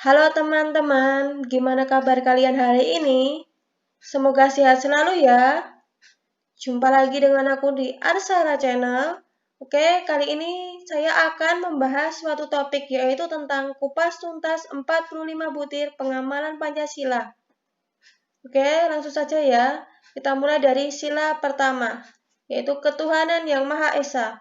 Halo teman-teman, gimana kabar kalian hari ini? Semoga sehat selalu ya. Jumpa lagi dengan aku di Arsara Channel. Oke, kali ini saya akan membahas suatu topik yaitu tentang kupas tuntas 45 butir pengamalan Pancasila. Oke, langsung saja ya. Kita mulai dari sila pertama, yaitu ketuhanan yang Maha Esa.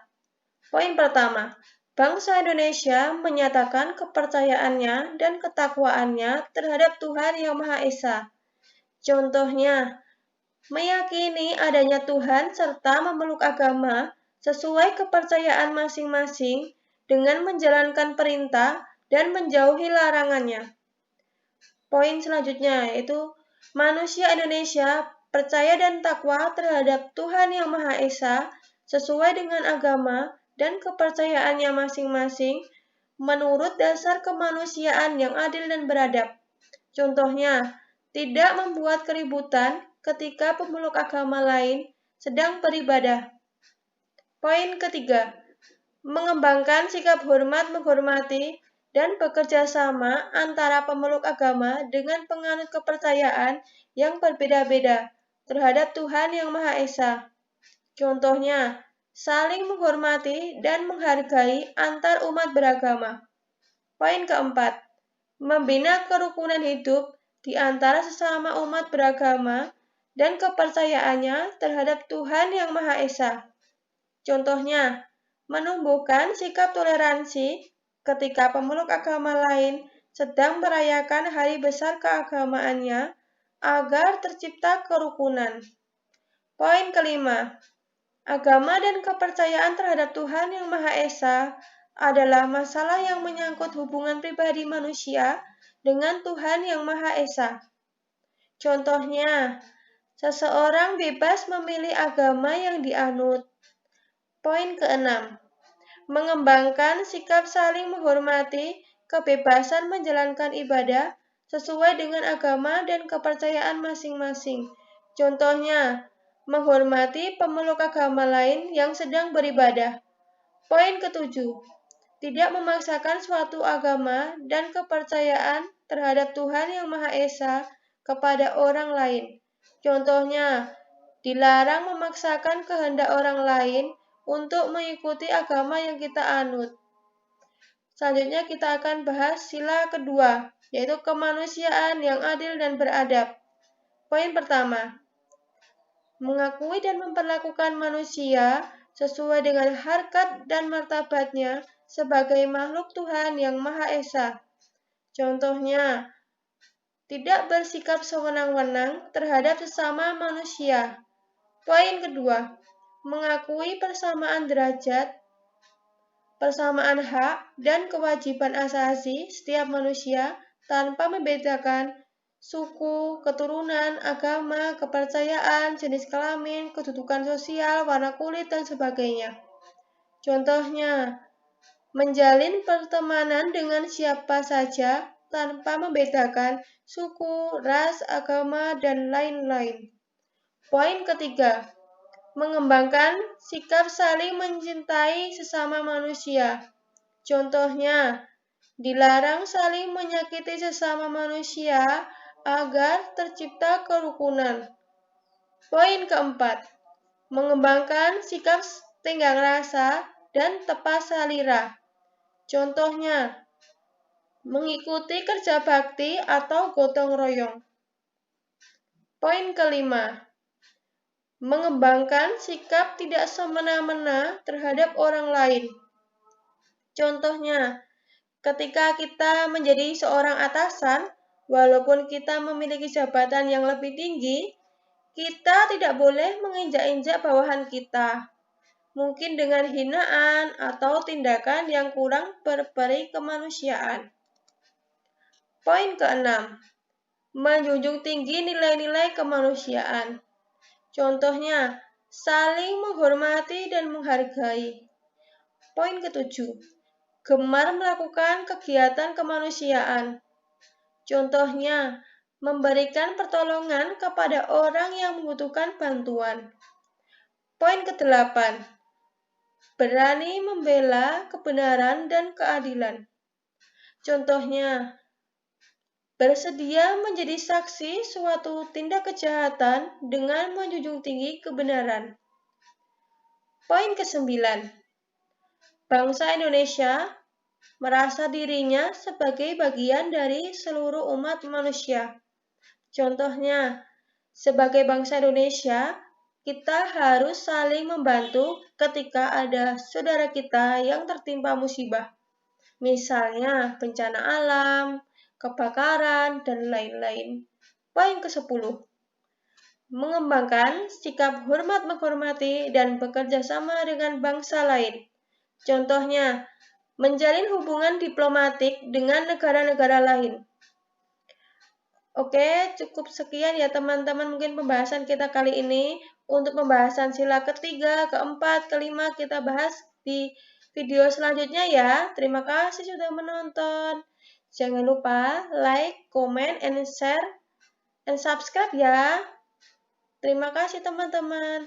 Poin pertama, bangsa Indonesia menyatakan kepercayaannya dan ketakwaannya terhadap Tuhan Yang Maha Esa. Contohnya, meyakini adanya Tuhan serta memeluk agama sesuai kepercayaan masing-masing dengan menjalankan perintah dan menjauhi larangannya. Poin selanjutnya yaitu manusia Indonesia percaya dan takwa terhadap Tuhan Yang Maha Esa sesuai dengan agama dan kepercayaannya masing-masing menurut dasar kemanusiaan yang adil dan beradab. Contohnya, tidak membuat keributan ketika pemeluk agama lain sedang beribadah. Poin ketiga, mengembangkan sikap hormat menghormati dan bekerja sama antara pemeluk agama dengan penganut kepercayaan yang berbeda-beda terhadap Tuhan Yang Maha Esa. Contohnya, saling menghormati dan menghargai antar umat beragama. Poin keempat, membina kerukunan hidup di antara sesama umat beragama dan kepercayaannya terhadap Tuhan Yang Maha Esa. Contohnya, menumbuhkan sikap toleransi ketika pemeluk agama lain sedang merayakan hari besar keagamaannya agar tercipta kerukunan. Poin kelima, agama dan kepercayaan terhadap Tuhan Yang Maha Esa adalah masalah yang menyangkut hubungan pribadi manusia dengan Tuhan Yang Maha Esa. Contohnya, seseorang bebas memilih agama yang dianut. Poin keenam, mengembangkan sikap saling menghormati kebebasan menjalankan ibadah sesuai dengan agama dan kepercayaan masing-masing. Contohnya, menghormati pemeluk agama lain yang sedang beribadah. Poin ketujuh, tidak memaksakan suatu agama dan kepercayaan terhadap Tuhan Yang Maha Esa kepada orang lain. Contohnya, dilarang memaksakan kehendak orang lain untuk mengikuti agama yang kita anut. Selanjutnya kita akan bahas sila kedua, yaitu kemanusiaan yang adil dan beradab. Poin pertama, mengakui dan memperlakukan manusia sesuai dengan harkat dan martabatnya sebagai makhluk Tuhan Yang Maha Esa. Contohnya, tidak bersikap sewenang-wenang terhadap sesama manusia. Poin kedua, mengakui persamaan derajat, persamaan hak, dan kewajiban asasi setiap manusia tanpa membedakan suku, keturunan, agama, kepercayaan, jenis kelamin, kedudukan sosial, warna kulit, dan sebagainya. Contohnya, menjalin pertemanan dengan siapa saja tanpa membedakan suku, ras, agama, dan lain-lain. Poin ketiga, mengembangkan sikap saling mencintai sesama manusia. Contohnya, dilarang saling menyakiti sesama manusia agar tercipta kerukunan. Poin keempat, mengembangkan sikap tenggang rasa dan tepat salira. Contohnya, mengikuti kerja bakti atau gotong royong. Poin kelima, mengembangkan sikap tidak semena-mena terhadap orang lain. Contohnya, ketika kita menjadi seorang atasan, walaupun kita memiliki jabatan yang lebih tinggi, kita tidak boleh menginjak-injak bawahan kita, mungkin dengan hinaan atau tindakan yang kurang berperi kemanusiaan. Poin keenam, menjunjung tinggi nilai-nilai kemanusiaan. Contohnya, saling menghormati dan menghargai. Poin ketujuh, gemar melakukan kegiatan kemanusiaan. Contohnya, memberikan pertolongan kepada orang yang membutuhkan bantuan. Poin kedelapan, berani membela kebenaran dan keadilan. Contohnya, bersedia menjadi saksi suatu tindak kejahatan dengan menjunjung tinggi kebenaran. Poin ke-9. Bangsa Indonesia merasa dirinya sebagai bagian dari seluruh umat manusia. Contohnya, sebagai bangsa Indonesia, kita harus saling membantu ketika ada saudara kita yang tertimpa musibah. Misalnya bencana alam, kebakaran, dan lain-lain. Poin ke-10. Mengembangkan sikap hormat menghormati dan bekerja sama dengan bangsa lain. Contohnya, menjalin hubungan diplomatik dengan negara-negara lain. Oke, cukup sekian ya teman-teman mungkin pembahasan kita kali ini. Untuk pembahasan sila ketiga, keempat, kelima kita bahas di video selanjutnya ya. Terima kasih sudah menonton. Jangan lupa like, comment, and share, and subscribe ya. Terima kasih teman-teman.